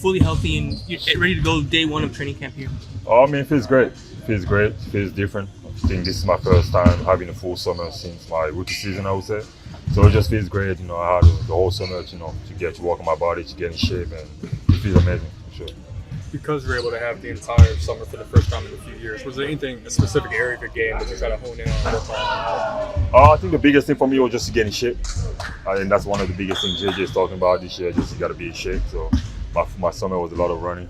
fully healthy and you're ready to go day one of training camp here? Oh, I mean, it feels great. It feels great. It feels different. I think this is my first time having a full summer since my rookie season, I would say. So it just feels great. I had the whole summer, to get to work on my body, to get in shape, and it feels amazing for sure. Because you're able to have the entire summer for the first time in a few years, was there anything, a specific area of your game that you're trying to hone in on? I think the biggest thing for me was just to get in shape. I think that's one of the biggest things JJ is talking about this year, just you got to be in shape. So my summer was a lot of running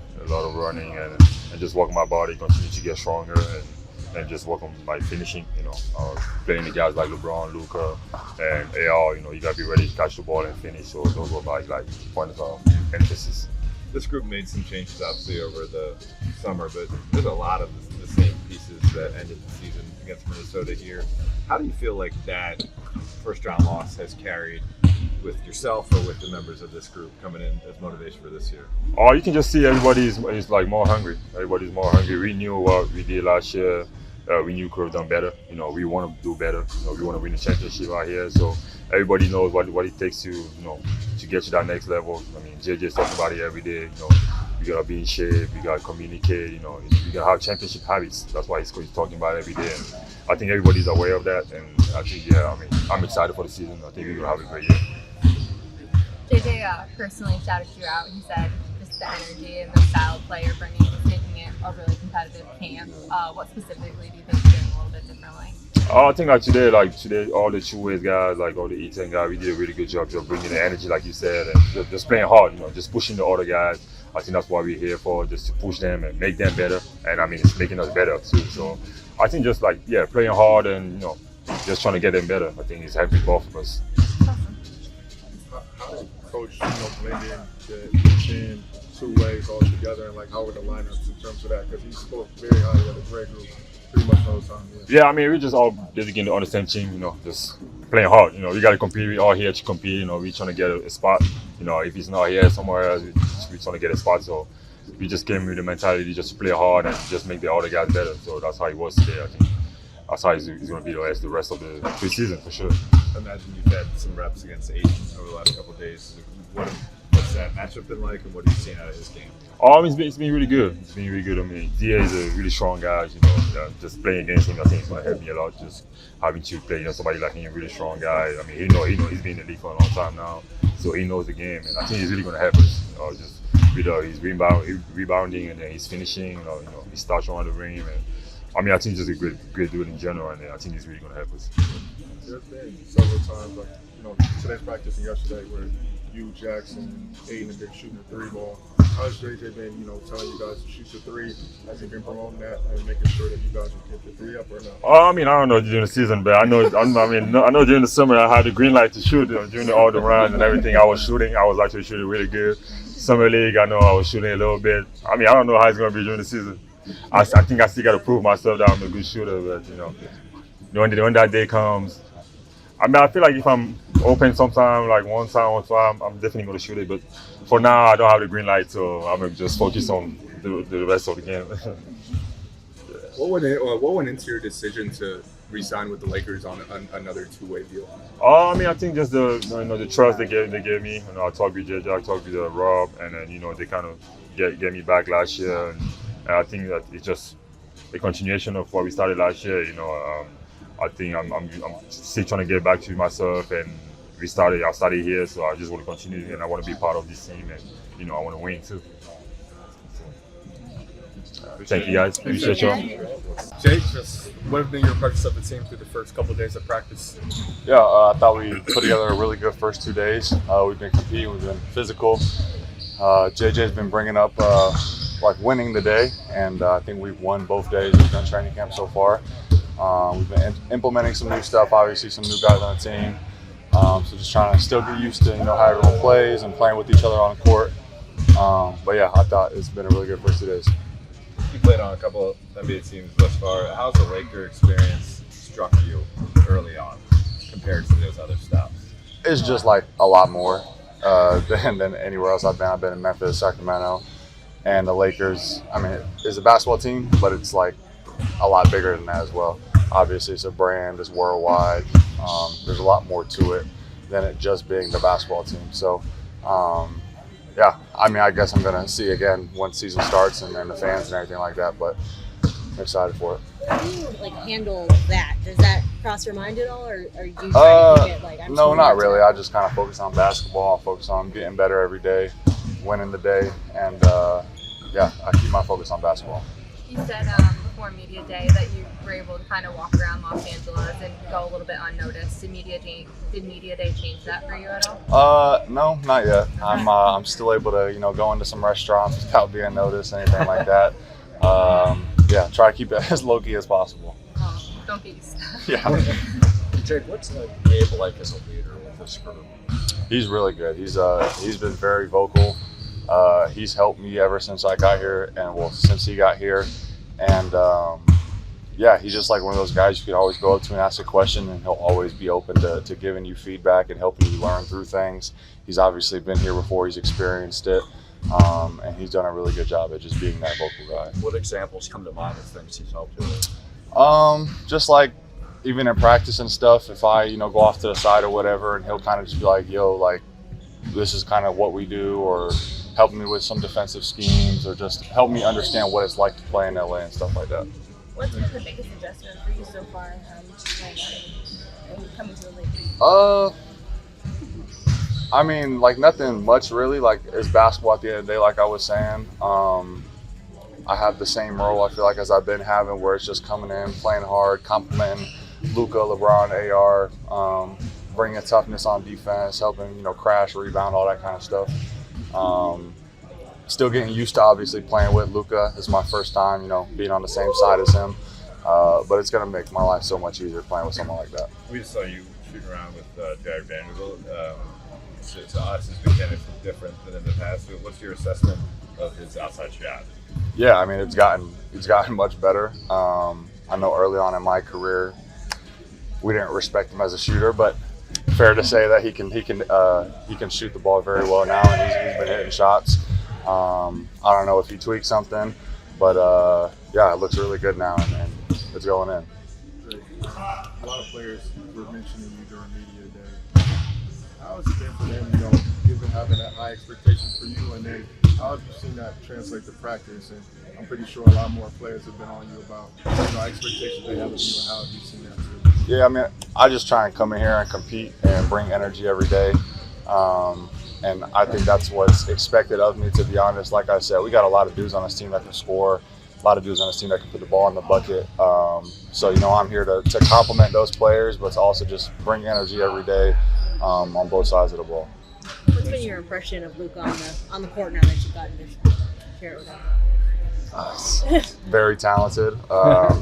and just working my body, continue to get stronger and just work on my finishing. Playing the guys like LeBron, Luka, and AR. You got to be ready to catch the ball and finish. So those were my points of emphasis. This group made some changes, obviously, over the summer, but there's a lot of the same pieces that ended the season against Minnesota here. How do you feel like that first-round loss has carried with yourself or with the members of this group coming in as motivation for this year? Oh, you can just see everybody is more hungry. Everybody's more hungry. We knew what we did last year. We knew we could have done better. We want to do better. We want to win the championship out here. So everybody knows what it takes to get to that next level. I mean, JJ's talking about it every day. We gotta be in shape. We gotta communicate. We gotta have championship habits. That's why he's talking about it every day. And I think everybody's aware of that. And I think, I'm excited for the season. I think we're gonna have a great year. JJ personally shouted you out. He said just the energy and the style of play you're bringing is making it a really competitive camp. What specifically do you think you're doing a little bit differently? I think today, all the two-ways guys, all the E10 guys, we did a really good job of bringing the energy, like you said, and just playing hard, just pushing the other guys. I think that's what we're here for, just to push them and make them better. And it's making us better too. So I think just playing hard and, just trying to get them better. I think it's helping both of us. How did Coach, blend in the E10 two ways all together, and how were the lineups in terms of that? Because he spoke very highly of the Grey group pretty much all the time. Yeah, we're just all dedicated on the same team, just playing hard. We got to compete. We're all here to compete. We're trying to get a spot. If he's not here somewhere else, we're trying to get a spot. So we just came with the mentality just to play hard and just make the other guys better. So that's how he was today, I think. That's how he's going to be the rest of the preseason for sure. I imagine you've had some reps against Aiden over the last couple of days. What's that matchup been like, and what have you seen out of his game? It's been really good. It's been really good. DA is a really strong guy. Just playing against him, I think it's going to help me a lot. Just having to play, somebody like him, a really strong guy. He knows he's been in the league for a long time now, so he knows the game, and I think he's really going to help us. Just with his rebounding and then his finishing. His touch around the rim, and I think he's just a great dude in general, and I think he's really going to help us. There's been several times, today's practice and yesterday, where you, Jackson, and Aiden have been shooting the three ball. How's JJ been, telling you guys to shoot the three? Has he been promoting that and making sure that you guys will get the three up or not? I don't know during the season, but I know during the summer I had the green light to shoot. During all the runs and everything, I was shooting. I was actually shooting really good. Summer league, I know I was shooting a little bit. I don't know how it's going to be during the season. I think I still got to prove myself that I'm a good shooter, but when that day comes, I feel like if I'm open sometime, one time, I'm definitely going to shoot it. But for now, I don't have the green light, so I'm going to just focus on the rest of the game. What went into your decision to re-sign with the Lakers on another two-way deal? I think just the trust they gave me. I talked with JJ, I talked with Rob, and then they kind of get me back last year, and I think that it's just a continuation of what we started last year. I think I'm still trying to get back to myself, and I started here, so I just want to continue, and I want to be part of this team, and I want to win too. Thank you guys. Appreciate y'all. Jake, what have been your impressions of the team through the first couple of days of practice? Yeah, I thought we put together a really good first 2 days. We've been competing, we've been physical. JJ's been bringing up winning the day, and I think we've won both days we've done training camp so far. We've been implementing some new stuff, obviously some new guys on the team. So just trying to still get used to how everyone plays and playing with each other on the court. But yeah, I thought it's been a really good first 2 days. You played on a couple of NBA teams thus far. How's the Laker experience struck you early on compared to those other stops? It's just a lot more than anywhere else I've been. I've been in Memphis, Sacramento, and the Lakers. It's a basketball team, but it's a lot bigger than that as well. Obviously, it's a brand, it's worldwide. There's a lot more to it than it just being the basketball team. So yeah, I mean, I guess I'm gonna see again once season starts and then the fans and everything like that. But I'm excited for it. How do you handle that? Does that cross your mind at all, or do you try to keep it I'm no, not really. I just kind of focus on basketball. I focus on getting better every day, winning the day, and yeah, I keep my focus on basketball. You said before media day that you were able to kind of walk around Los Angeles and go a little bit unnoticed. Did media day change that for you at all? No, not yet. I'm still able to go into some restaurants without being noticed, anything like that. Yeah, try to keep it as low key as possible. Oh, don't get used to that. Yeah. Jake, what's Gabe like as a leader with this group? He's really good. He's been very vocal. He's helped me ever since I got here, and since he got here, and yeah, he's just like one of those guys you can always go up to and ask a question, and he'll always be open to giving you feedback and helping you learn through things. He's obviously been here before; he's experienced it, and he's done a really good job at just being that vocal guy. What examples come to mind of things he's helped you with? Just like even in practice and stuff, if I go off to the side or whatever, and he'll kind of just be like, "Yo, like this is kind of what we do," or help me with some defensive schemes, or just help me understand what it's like to play in LA and stuff like that. What's been the biggest adjustment for you so far coming to the league? I mean, nothing much really. It's basketball at the end of the day, like I was saying. I have the same role, I feel like, as I've been having, where it's just coming in, playing hard, complimenting Luka, LeBron, AR, bringing toughness on defense, helping, crash, rebound, all that kind of stuff. Still getting used to obviously playing with Luka. It's my first time, being on the same side as him. But it's going to make my life so much easier playing with someone like that. We just saw you shooting around with Jared Vanderbilt. To us, it's been kind of different than in the past. What's your assessment of his outside shot? Yeah, I mean, it's gotten much better. I know early on in my career, we didn't respect him as a shooter, but fair to say that he can shoot the ball very well now, and he's been hitting shots. I don't know if he tweaked something, but yeah, it looks really good now, and it's going in. A lot of players were mentioning you during media day. How has it been for them, given having that high expectation for you, and then how have you seen that translate to practice? And I'm pretty sure a lot more players have been on you about expectations they have of you, and how have you seen that too? Yeah, I mean, I just try and come in here and compete and bring energy every day. And I think that's what's expected of me, to be honest. Like I said, we got a lot of dudes on this team that can score, a lot of dudes on this team that can put the ball in the bucket. So, I'm here to compliment those players, but to also just bring energy every day on both sides of the ball. What's been your impression of Luka on the court now that you've gotten to share it with him? Very talented. I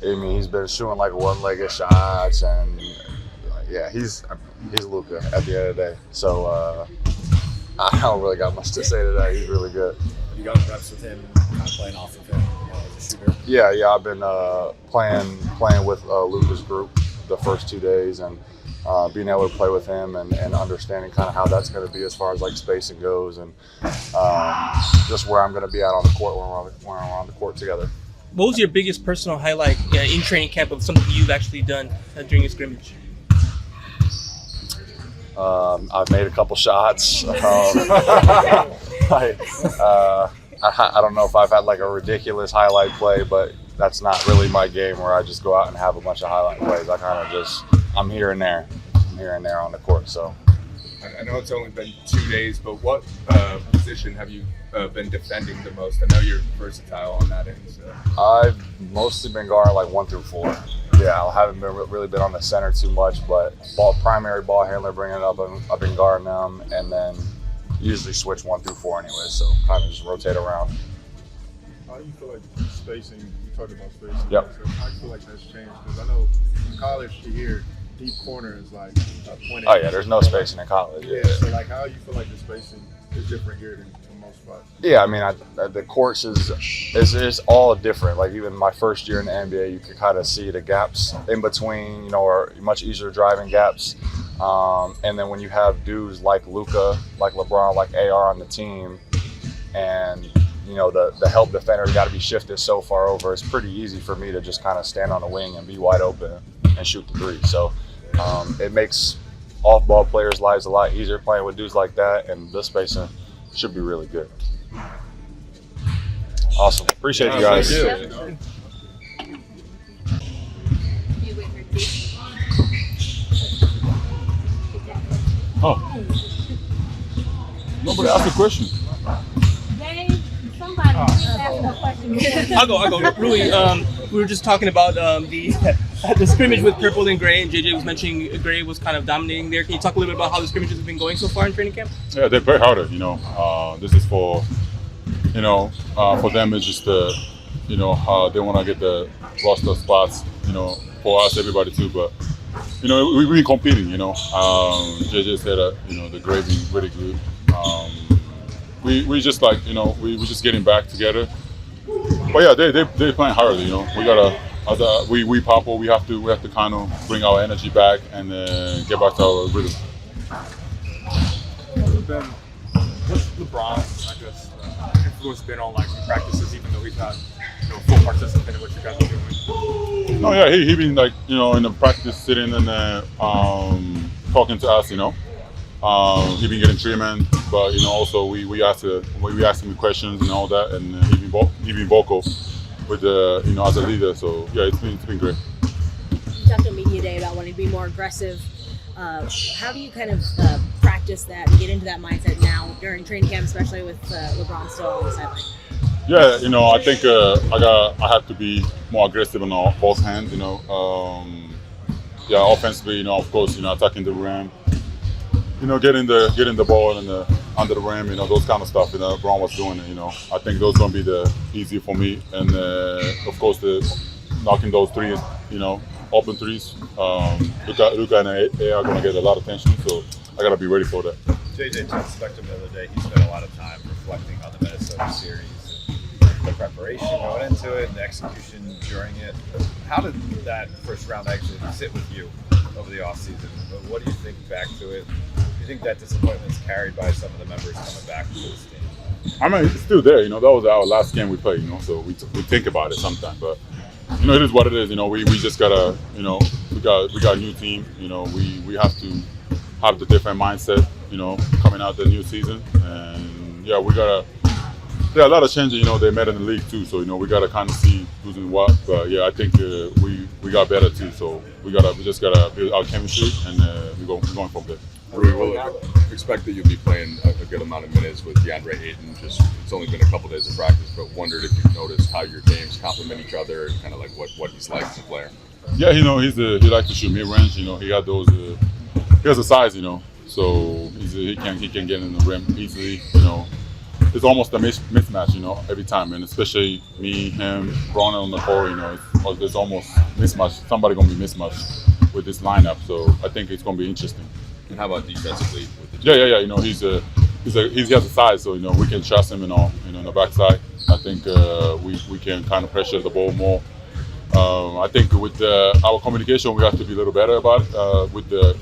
mean, he's been shooting one-legged shots, and yeah, he's Luka at the end of the day. So I don't really got much to say to that. He's really good. Have you gotten reps with him, kind of playing off of him as a shooter? Yeah, I've been playing with Luka's group the first 2 days, and being able to play with him and understanding kind of how that's going to be as far as spacing goes, and just where I'm going to be at on the court when we're on the court together. What was your biggest personal highlight in training camp of something you've actually done during a scrimmage? I've made a couple shots. I don't know if I've had a ridiculous highlight play, but that's not really my game, where I just go out and have a bunch of highlight plays. I kind of I'm here and there on the court. So I know it's only been 2 days, but what position have you been defending the most? I know you're versatile on that end. So. I've mostly been guarding 1 through 4. Yeah, I haven't really been on the center too much, but primary ball handler, bringing it up, I've been guarding them, and then usually switch 1 through 4 anyway, so kind of just rotate around. How do you feel like spacing? You talked about spacing. Yep. So how do you feel like that's changed? Because I know in college you hear deep corner is a point. Oh yeah, there's no spacing in college. Yeah. So how you feel like the spacing is different here than most spots? Yeah, I mean, the courts is all different. Even my first year in the NBA, you could kind of see the gaps in between, are much easier driving gaps. And then when you have dudes like Luka, like LeBron, like AR on the team, and the help defender got to be shifted so far over, it's pretty easy for me to just kind of stand on the wing and be wide open and shoot the three. So it makes off-ball players' lives a lot easier playing with dudes like that, and this spacing should be really good. Awesome. Appreciate you guys. Thank you. Oh. Nobody asked a question. Somebody ask a question. I'll go. Rui, we were just talking about the scrimmage with purple and gray, and JJ was mentioning gray was kind of dominating there. Can you talk a little bit about how the scrimmages have been going so far in training camp? Yeah, they play harder. This is for, for them it's just they want to get the roster spots. For us, everybody too. But we've been competing. JJ said that the gray being really good. We just we're just getting back together. But yeah, they playing harder. We gotta we pop. We have to kind of bring our energy back and get back to our rhythm. What's LeBron's, influence been on some practices, even though he's not full participant in what you guys are doing? No, yeah, he been in the practice sitting and talking to us. He been getting treatment, but also we ask him questions and all that, and he been vocal with as a leader. So yeah, it's been great. You talked on media day about wanting to be more aggressive. How do you kind of practice that and get into that mindset now during training camp, especially with LeBron still on the sideline? Yeah, I think I have to be more aggressive on both hands. Offensively, of course, attacking the rim. Getting the ball under the rim, those kind of stuff. LeBron was doing it. I think those gonna be easier for me, and of course knocking those threes, open threes. Luka and A are gonna get a lot of attention, so I gotta be ready for that. JJ talked to him the other day. He spent a lot of time reflecting on the Minnesota series, the preparation going into it, and the execution during it. How did that first round actually sit with you over the offseason? What do you think back to it? Do you think that disappointment is carried by some of the members coming back to this team? I mean, it's still there. That was our last game we played. So we think about it sometimes, but it is what it is. We just gotta. We got a new team. We have to have the different mindset. Coming out the new season, and yeah, we gotta. There are a lot of changes. They made in the league too. So we gotta kind of see who's in what. But yeah, I think we got better too. So we just gotta build our chemistry, and we're going from there. Rui, we'll expect that you'll be playing a good amount of minutes with DeAndre Ayton. It's only been a couple days of practice, but wondered if you've noticed how your games complement each other and kind of what he's like as a player. Yeah, he likes to shoot mid range. He got those. He has a size. So he can get in the rim easily. It's almost a mismatch. Every time, and especially me, him, Braun on the court. There's almost mismatch. Somebody gonna be mismatched with this lineup. So I think it's gonna be interesting. And how about defensively? With the Yeah. He has a size, so we can trust him. In the backside, I think we can kind of pressure the ball more. I think with our communication, we have to be a little better about with the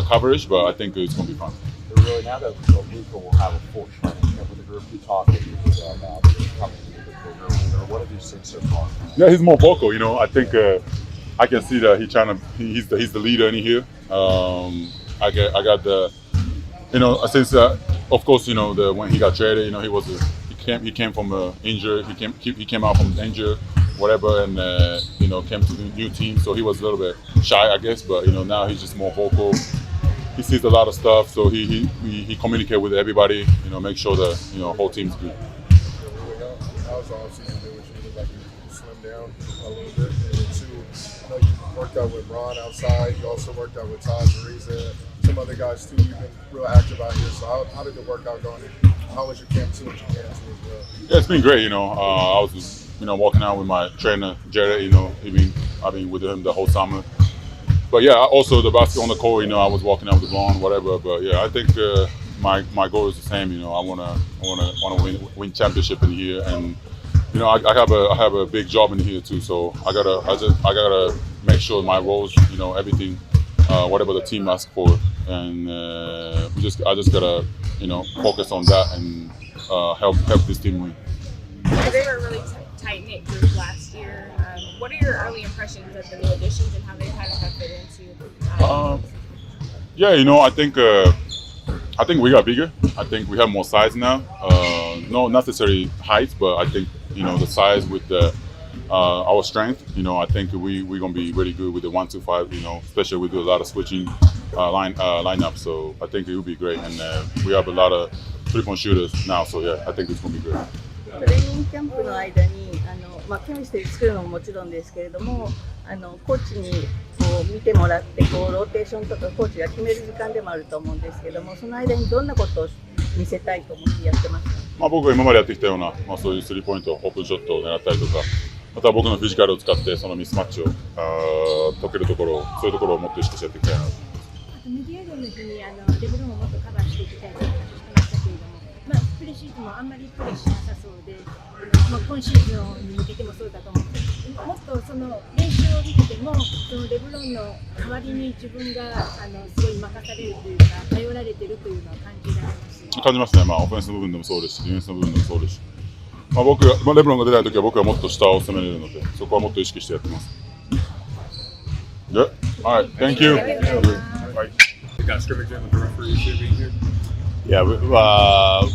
coverage, but I think it's going to be fun. Really, now that Luka will have a full training camp with the group, you talk about coming to the bigger. What have you seen so far? Yeah, he's more vocal. I think I can see that he's the leader in here. I got the since of course when he got traded, he came from an injury. He came out from injury, whatever, and came to the new team. So he was a little bit shy, I guess. But now he's just more vocal. He sees a lot of stuff, so he communicates with everybody. Make sure the whole team's good. How's the offseason been with you? Look like you slimmed down a little bit. And then two, you worked out with Braun outside. You also worked out with Todd Ariza, some other guys too. You've been real active out here. So how did the workout go? And how was your camp too? As well? Yeah, it's been great. I was just walking out with my trainer Jared. I've been with him the whole summer. But yeah, also the basket on the court. I was walking out with Braun, whatever. But yeah, I think my goal is the same. I wanna win championship in here, and I have a big job in here too. So I gotta make sure my roles, everything, whatever the team asks for, and I just gotta focus on that and help this team win. They were a really tight-knit group last year. What are your early impressions of the new additions and how they kind of have fit into? Yeah, I think we got bigger. I think we have more size now. No necessarily height, but I think the size with our strength. I think we're gonna be really good with the 1-2-5. Especially we do a lot of switching lineup. So I think it will be great, and we have a lot of 3-point shooters now. So yeah, I think it's gonna be great. トレーニングキャンプの間にケミストリー作るのももちろんですけれども、コーチにこう見てもらってローテーションとかコーチが決める時間でもあると思うんですけども、その間にどんなことを見せたいと思ってやってますか？僕が今までやってきたような、そういうスリーポイント、オープンショットを狙ったりとか、あとは僕のフィジカルを使ってそのミスマッチを解けるところ、そういうところをもっと意識してやっていきたいなと。メディアデーの日にレブロンをもっとカバーしていきたいという話をしてましたけれども、プレシーズンもあんまりプレーしなさそうで、今シーズンに向けてもそうだと思うんですけど、もっとその練習を見てても、そのレブロンの代わりに自分がすごい任されるというか、頼られてるというのは感じられます。感じますね。オフェンスの部分でもそうですし、ディフェンスの部分でもそうですし、レブロンが出ないときは僕はもっと下を攻めれるので、そこはもっと意識してやってます。Yeah. All right. Thank you. Bye. You got scrimmage in with the referees here being here? Yeah,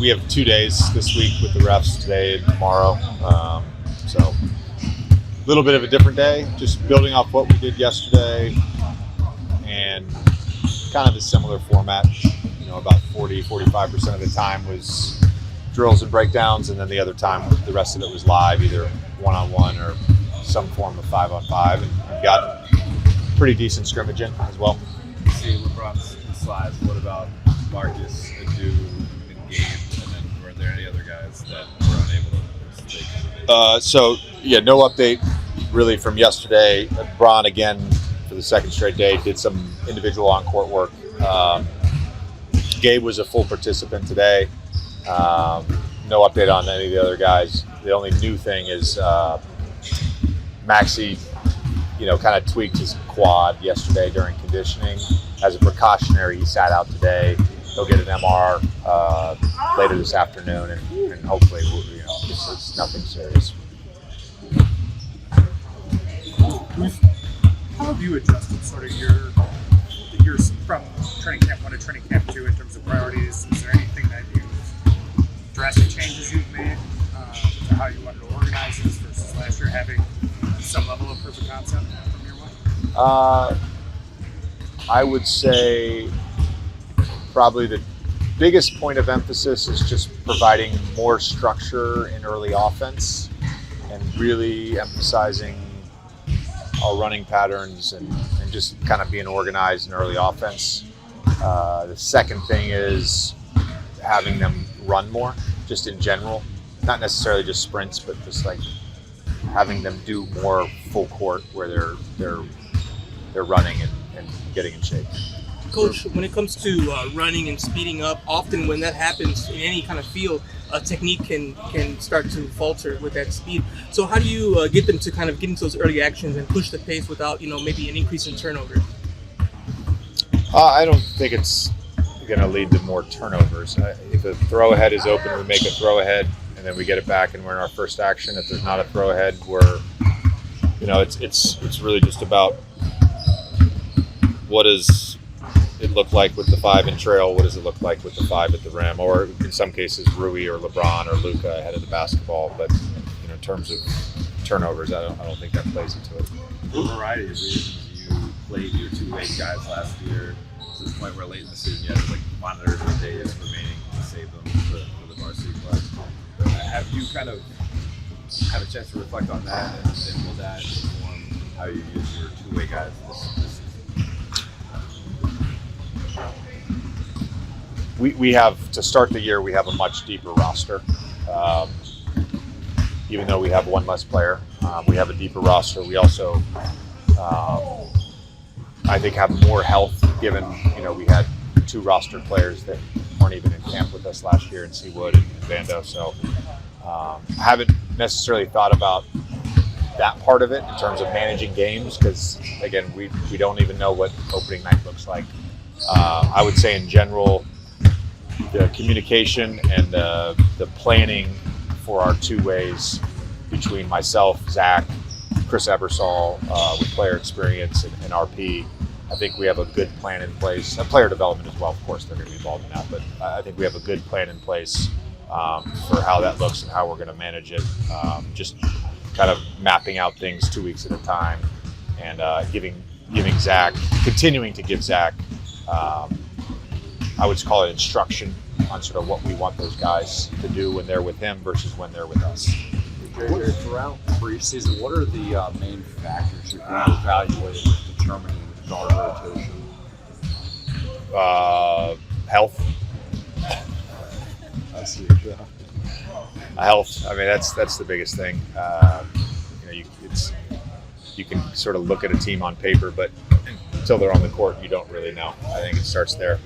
we have 2 days this week with the refs, today and tomorrow. So a little bit of a different day, just building off what we did yesterday and kind of a similar format. About 40-45% of the time was drills and breakdowns, and then the other time, the rest of it was live, either one-on-one or some form of 5-on-5, and we've got pretty decent scrimmage in as well. See LeBron's slides. What about Marcus, Adu, and Gabe? And then were there any other guys that were unable to stay? So yeah, no update really from yesterday. Bron again for the second straight day did some individual on-court work. Gabe was a full participant today. No update on any of the other guys. The only new thing is Maxey, kind of tweaked his quad yesterday during conditioning. As a precautionary, he sat out today. He'll get an MR later this afternoon, and hopefully, it's nothing serious. How have you adjusted sort of your from training camp 1 to training camp 2 in terms of priorities? Is there anything that drastic changes you've made to how you wanted to organize this versus last year having some level of proof of concept from your one? I would say probably the biggest point of emphasis is just providing more structure in early offense and really emphasizing our running patterns and just kind of being organized in early offense. The second thing is having them run more, just in general, not necessarily just sprints, but just like having them do more full court where they're running and getting in shape. Coach, when it comes to running and speeding up, often when that happens in any kind of field, a technique can start to falter with that speed. So how do you get them to kind of get into those early actions and push the pace without, maybe an increase in turnover? I don't think it's going to lead to more turnovers. If a throw ahead is open, we make a throw ahead, and then we get it back, and we're in our first action. If there's not a throw ahead, it's really just about what does it look like with the 5 in trail? What does it look like with the 5 at the rim? Or in some cases, Rui or LeBron or Luka ahead of the basketball. But in terms of turnovers, I don't think that plays into it. For a variety of reasons, you played your 2-way guys last year to this point where late in the season you had to monitor the days remaining to save them for the varsity class. Have you kind of had a chance to reflect on that, and will that inform how you use your 2-way guys this season? We have, to start the year, we have a much deeper roster. Even though we have one less player, we have a deeper roster. We also, I think, have more health given, we had 2 roster players that weren't even in camp with us last year in Seawood and Vando. So I haven't necessarily thought about that part of it in terms of managing games because, again, we don't even know what opening night looks like. I would say in general, the communication and the planning for our 2-ways between myself, Zach, Chris Ebersol with player experience and RP I think we have a good plan in place. And player development as well, of course, they're going to be involved in that. But I think we have a good plan in place for how that looks and how we're going to manage it. Just kind of mapping out things 2 weeks at a time, and giving Zach, continuing to give Zach, I would call it instruction on sort of what we want those guys to do when they're with him versus when they're with us. Throughout preseason, what are the main factors you're going to evaluate determining guard rotation? Health. I see. Yeah. Health. I mean, that's the biggest thing. You can sort of look at a team on paper, but until they're on the court, you don't really know. I think it starts there.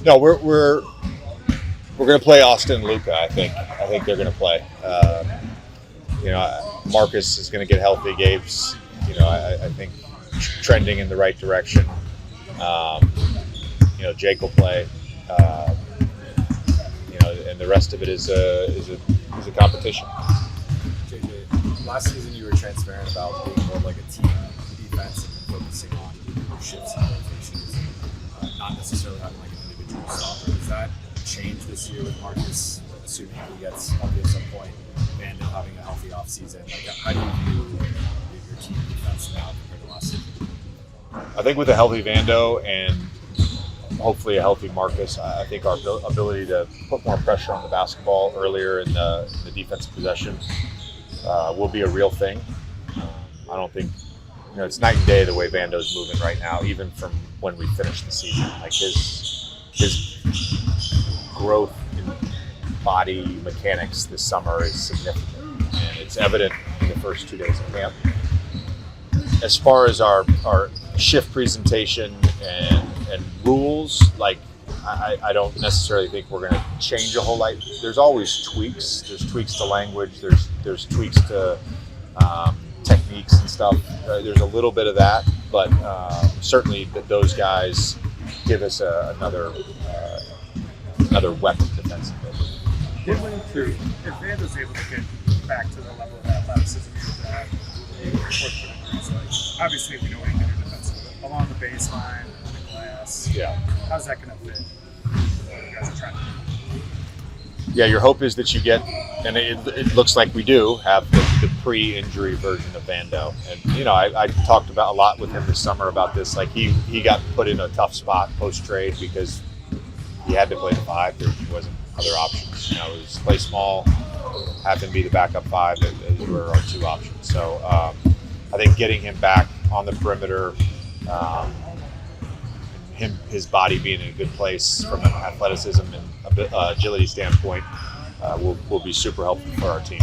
No, we're going to play Austin and Luka. I think they're going to play. Marcus is going to get healthy. Gabe's, I think trending in the right direction. Jake will play. And the rest of it is a competition. JJ, last season you were transparent about being more like a team defense and focusing on shifts and rotations, not necessarily having like an individual stopper. Does that change this year with Marcus, assuming he gets healthy at some point, and having a healthy offseason? Like, how do you view your team defense now compared to last season? I think with a healthy Vando and hopefully a healthy Marcus, I think our ability to put more pressure on the basketball earlier in the defensive possession will be a real thing. I don't think, it's night and day the way Vando's moving right now, even from when we finished the season. Like his growth in body mechanics this summer is significant, and it's evident in the first 2 days of camp. As far as our shift presentation and rules, like I don't necessarily think we're going to change a whole lot. There's always tweaks. There's tweaks to language. There's tweaks to techniques and stuff. There's a little bit of that, but certainly those guys give us another weapon defensively. If Vando's able to get back to the level of athleticism obviously we know what he can do defensively, but along the baseline, the glass, how's that going to fit what you guys are trying to do? Yeah, your hope is that you get, and it looks like we do, have the pre-injury version of Vando. And, I talked about a lot with him this summer about this. Like, he got put in a tough spot post-trade because he had to play the 5. There wasn't other options. It was play small, have him be the backup 5. Those were our 2 options. So I think getting him back on the perimeter, his body being in a good place from an athleticism and agility standpoint will be super helpful for our team.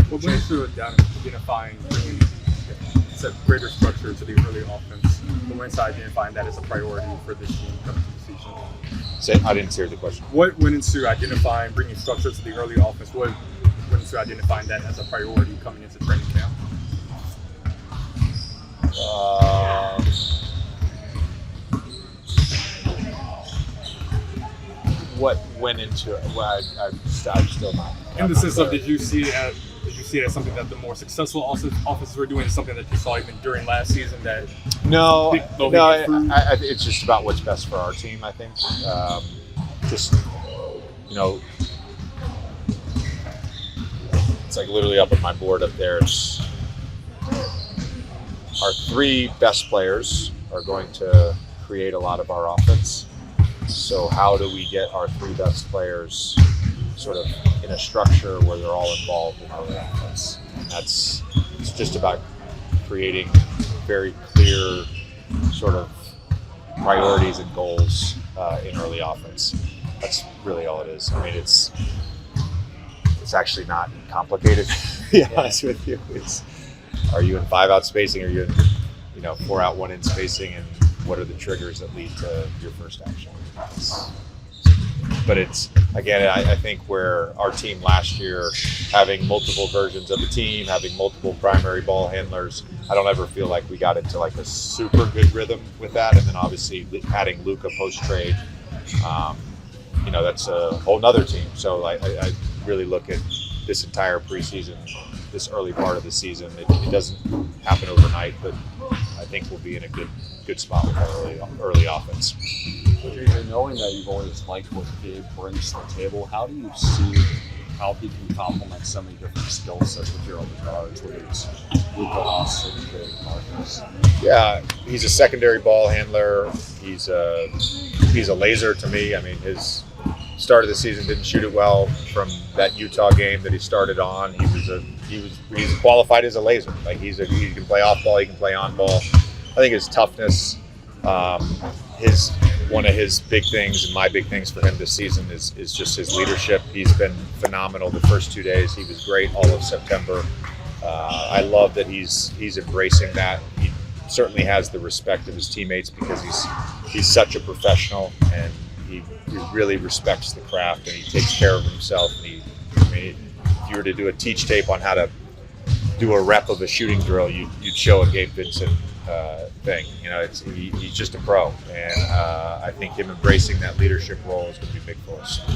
What went through identifying bringing greater structure to the early offense? What went into identifying that as a priority for this team coming to the season? I didn't hear the question. What went into identifying bringing structure to the early offense? What went into identifying that as a priority coming into training camp? What went into it? Well, I'm still not. In the sense of, did you see it as something that the more successful offenses were doing? Is something that you saw even during last season that? No. It's just about what's best for our team. I think. It's like literally up on my board up there. It's our 3 best players are going to create a lot of our offense. So how do we get our 3 best players sort of in a structure where they're all involved in our offense? And it's just about creating very clear sort of priorities and goals in early offense. That's really all it is. I mean, it's actually not complicated, to be honest with you. Are you in 5-out spacing? Are you in 4-out, 1-in spacing? And what are the triggers that lead to your first action? But it's, again, I think where our team last year, having multiple versions of the team, having multiple primary ball handlers, I don't ever feel like we got into like a super good rhythm with that. And then obviously adding Luka post-trade, that's a whole nother team. So I really look at this entire preseason, this early part of the season. It doesn't happen overnight, but I think we'll be in a good spot with our early offense. JJ, knowing that you've always liked what Gabe brings to the table, how do you see how he can complement so many different skill sets with your other guards, whether it's Luka, Austin, Jay, Marcus? Yeah, he's a secondary ball handler. He's a laser to me. I mean, his start of the season didn't shoot it well from that Utah game that he started on. He's qualified as a laser. Like he can play off ball, he can play on ball. I think his toughness, one of his big things and my big things for him this season is just his leadership. He's been phenomenal the first 2 days. He was great all of September. I love that he's embracing that. He certainly has the respect of his teammates because he's such a professional and he really respects the craft and he takes care of himself. And if you were to do a teach tape on how to do a rep of a shooting drill, you'd show a Gabe Vincent thing. He's just a pro, and I think him embracing that leadership role is going to be big for us.